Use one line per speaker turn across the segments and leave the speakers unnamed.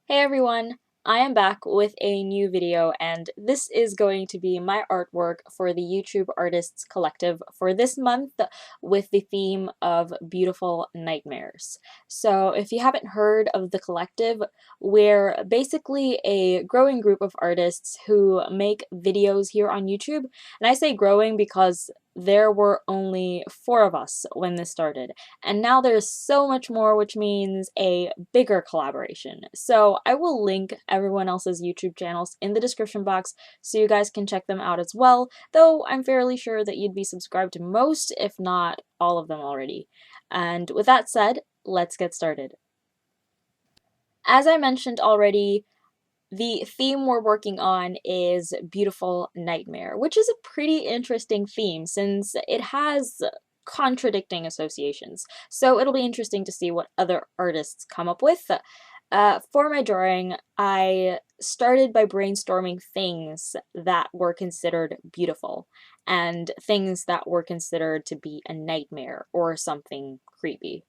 Hey everyone, I am back with a new video and this is going to be my artwork for the YouTube Artists Collective for this month with the theme of beautiful nightmares. So if you haven't heard of the collective, we're basically a growing group of artists who make videos here on YouTube. And I say growing because there were only 4 of us when this started, and now there's so much more, which means a bigger collaboration. So I will link everyone else's YouTube channels in the description box so you guys can check them out as well, though I'm fairly sure that you'd be subscribed to most, if not all of them already. And with that said, let's get started. As I mentioned already, the theme we're working on is Beautiful Nightmare, which is a pretty interesting theme since it has contradicting associations. So it'll be interesting to see what other artists come up with. For my drawing, I started by brainstorming things that were considered beautiful and things that were considered to be a nightmare or something creepy.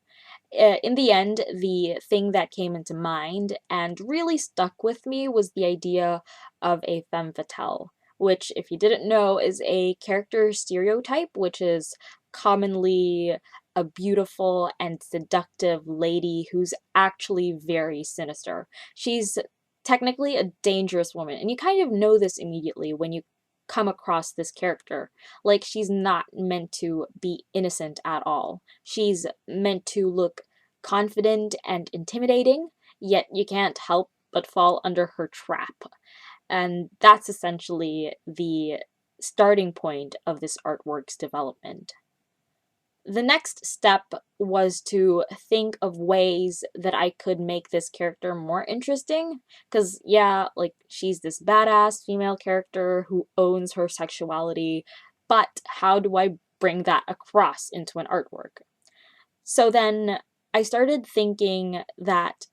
In the end, the thing that came into mind and really stuck with me was the idea of a femme fatale, which, if you didn't know, is a character stereotype, which is commonly a beautiful and seductive lady who's actually very sinister. She's technically a dangerous woman, and you kind of know this immediately when you come across this character. Like, she's not meant to be innocent at all. She's meant to look confident and intimidating, yet you can't help but fall under her trap. And that's essentially the starting point of this artwork's development. The next step was to think of ways that I could make this character more interesting, because yeah, like, she's this badass female character who owns her sexuality, but how do I bring that across into an artwork? So then I started thinking that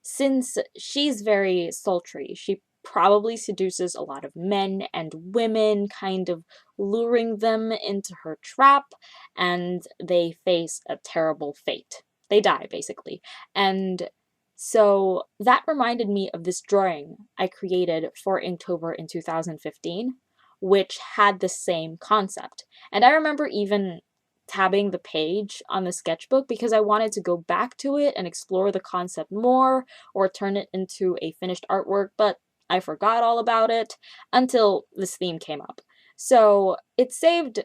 since she's very sultry, she probably seduces a lot of men and women, kind of luring them into her trap, and they face a terrible fate. They die, basically. And so that reminded me of this drawing I created for Inktober in 2015, which had the same concept. And I remember even tabbing the page on the sketchbook because I wanted to go back to it and explore the concept more or turn it into a finished artwork, but I forgot all about it until this theme came up. So it saved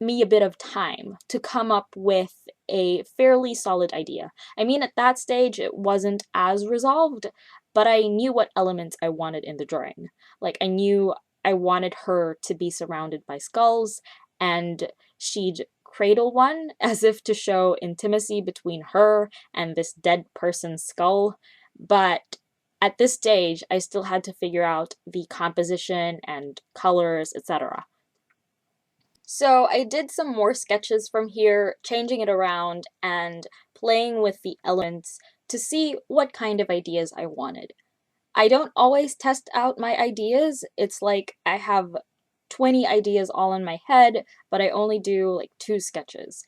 me a bit of time to come up with a fairly solid idea. I mean, at that stage, it wasn't as resolved, but I knew what elements I wanted in the drawing. Like, I knew I wanted her to be surrounded by skulls, and she'd cradle one as if to show intimacy between her and this dead person's skull. But at this stage, I still had to figure out the composition and colors, etc. So I did some more sketches from here, changing it around and playing with the elements to see what kind of ideas I wanted. I don't always test out my ideas. It's like I have 20 ideas all in my head, but I only do like 2 sketches.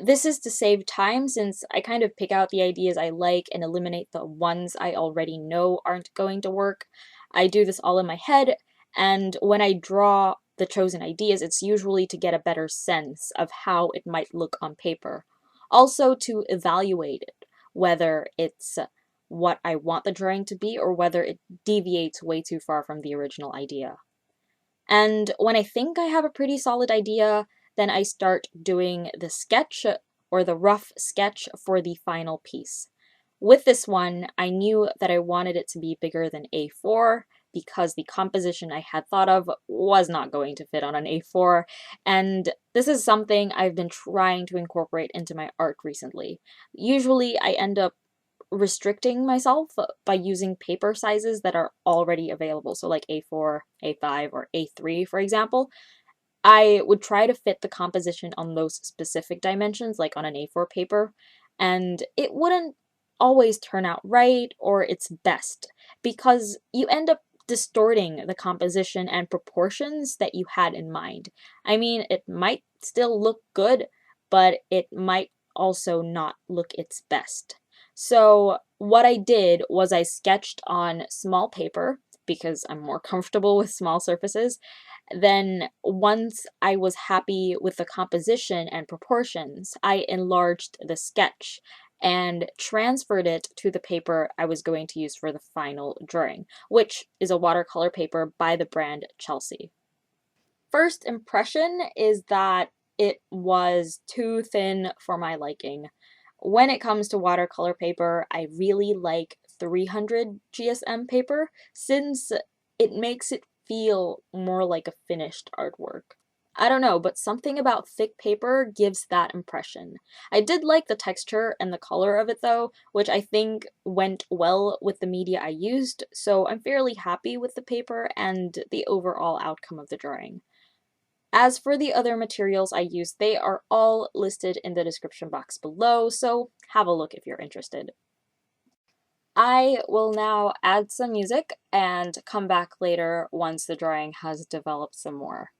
This is to save time since I kind of pick out the ideas I like and eliminate the ones I already know aren't going to work. I do this all in my head, and when I draw the chosen ideas, it's usually to get a better sense of how it might look on paper. Also to evaluate it, whether it's what I want the drawing to be or whether it deviates way too far from the original idea. And when I think I have a pretty solid idea, then I start doing the sketch or the rough sketch for the final piece. With this one, I knew that I wanted it to be bigger than A4 because the composition I had thought of was not going to fit on an A4, and this is something I've been trying to incorporate into my art recently. Usually I end up restricting myself by using paper sizes that are already available, so like A4, A5, or A3, for example. I would try to fit the composition on those specific dimensions, like on an A4 paper, and it wouldn't always turn out right or its best, because you end up distorting the composition and proportions that you had in mind. I mean, it might still look good, but it might also not look its best. So what I did was I sketched on small paper because I'm more comfortable with small surfaces. Then once I was happy with the composition and proportions, I enlarged the sketch and transferred it to the paper I was going to use for the final drawing, which is a watercolor paper by the brand Chelsea. First impression is that it was too thin for my liking. When it comes to watercolor paper, I really like 300 GSM paper since it makes it feel more like a finished artwork. I don't know, but something about thick paper gives that impression. I did like the texture and the color of it though, which I think went well with the media I used, so I'm fairly happy with the paper and the overall outcome of the drawing. As for the other materials I used, they are all listed in the description box below, so have a look if you're interested. I will now add some music and come back later once the drawing has developed some more.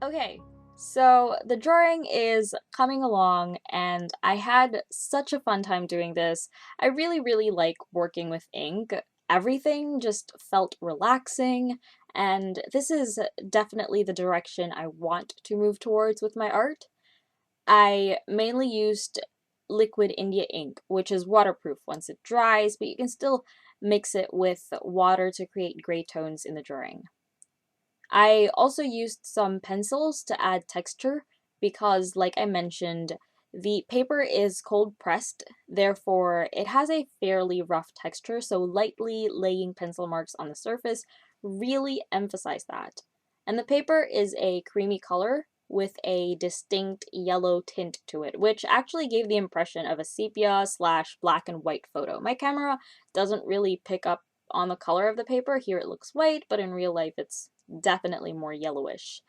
Okay, so the drawing is coming along and I had such a fun time doing this. I really like working with ink. Everything just felt relaxing, and this is definitely the direction I want to move towards with my art. I mainly used liquid India ink, which is waterproof once it dries, but you can still mix it with water to create gray tones in the drawing. I also used some pencils to add texture because, like I mentioned, the paper is cold pressed, therefore it has a fairly rough texture, so lightly laying pencil marks on the surface really emphasize that. And the paper is a creamy color with a distinct yellow tint to it, which actually gave the impression of a sepia slash black and white photo. My camera doesn't really pick up on the color of the paper. Here it looks white, but in real life it's definitely more yellowish.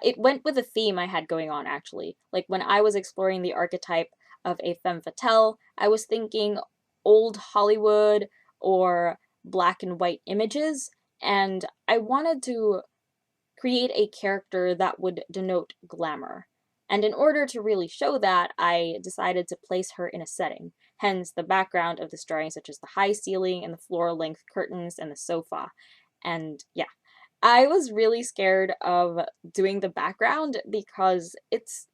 It went with a theme I had going on, actually. Like when I was exploring the archetype of a femme fatale, I was thinking old Hollywood or black and white images, and I wanted to create a character that would denote glamour. And in order to really show that, I decided to place her in a setting, hence the background of this drawing, such as the high ceiling and the floor-length curtains and the sofa. And yeah, I was really scared of doing the background because it's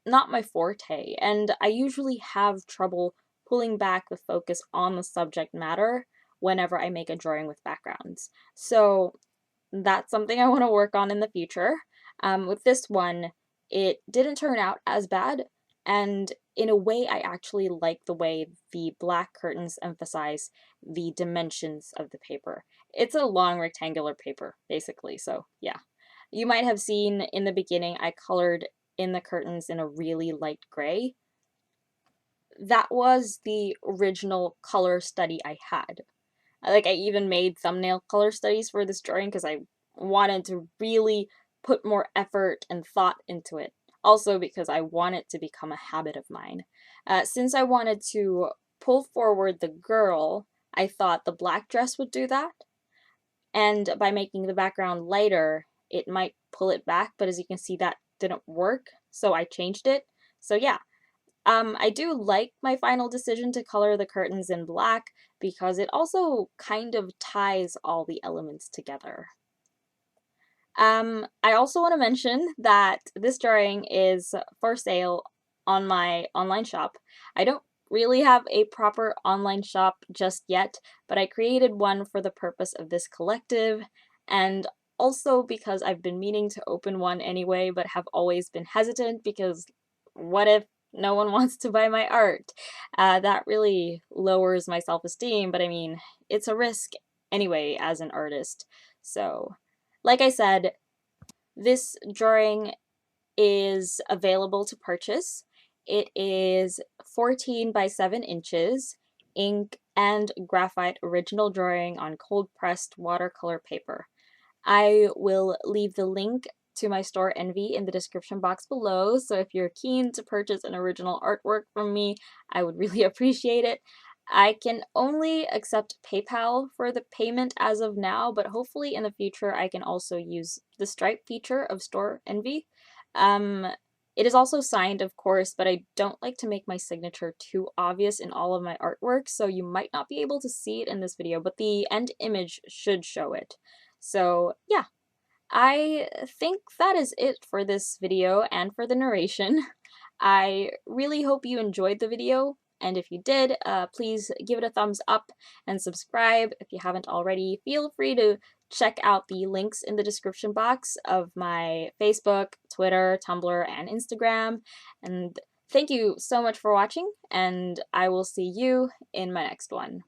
not my forte, and I usually have trouble pulling back the focus on the subject matter whenever I make a drawing with backgrounds. So that's something I want to work on in the future. With this one, it didn't turn out as bad, and in a way, I actually like the way the black curtains emphasize the dimensions of the paper. It's a long rectangular paper, basically, so yeah. You might have seen in the beginning I colored in the curtains in a really light gray. That was the original color study I had. Like, I even made thumbnail color studies for this drawing because I wanted to really put more effort and thought into it. Also because I want it to become a habit of mine. Since I wanted to pull forward the girl, I thought the black dress would do that. And by making the background lighter, it might pull it back, but as you can see, that didn't work, so I changed it. So yeah, I do like my final decision to color the curtains in black because it also kind of ties all the elements together. I also want to mention that this drawing is for sale on my online shop. I don't really have a proper online shop just yet, but I created one for the purpose of this collective, and also because I've been meaning to open one anyway, but have always been hesitant because what if no one wants to buy my art? That really lowers my self-esteem, but I mean, it's a risk anyway as an artist. So, like I said, this drawing is available to purchase. It is 14 by 7 inches, ink and graphite original drawing on cold pressed watercolor paper. I will leave the link to my store Envy in the description box below, so if you're keen to purchase an original artwork from me, I would really appreciate it. I can only accept PayPal for the payment as of now, but hopefully in the future I can also use the Stripe feature of Store Envy. It is also signed, of course, but I don't like to make my signature too obvious in all of my artwork, so you might not be able to see it in this video, but the end image should show it. So yeah, I think that is it for this video and for the narration. I really hope you enjoyed the video, and if you did, please give it a thumbs up and subscribe if you haven't already. Feel free to check out the links in the description box of my Facebook, Twitter, Tumblr, and Instagram. And thank you so much for watching, and I will see you in my next one.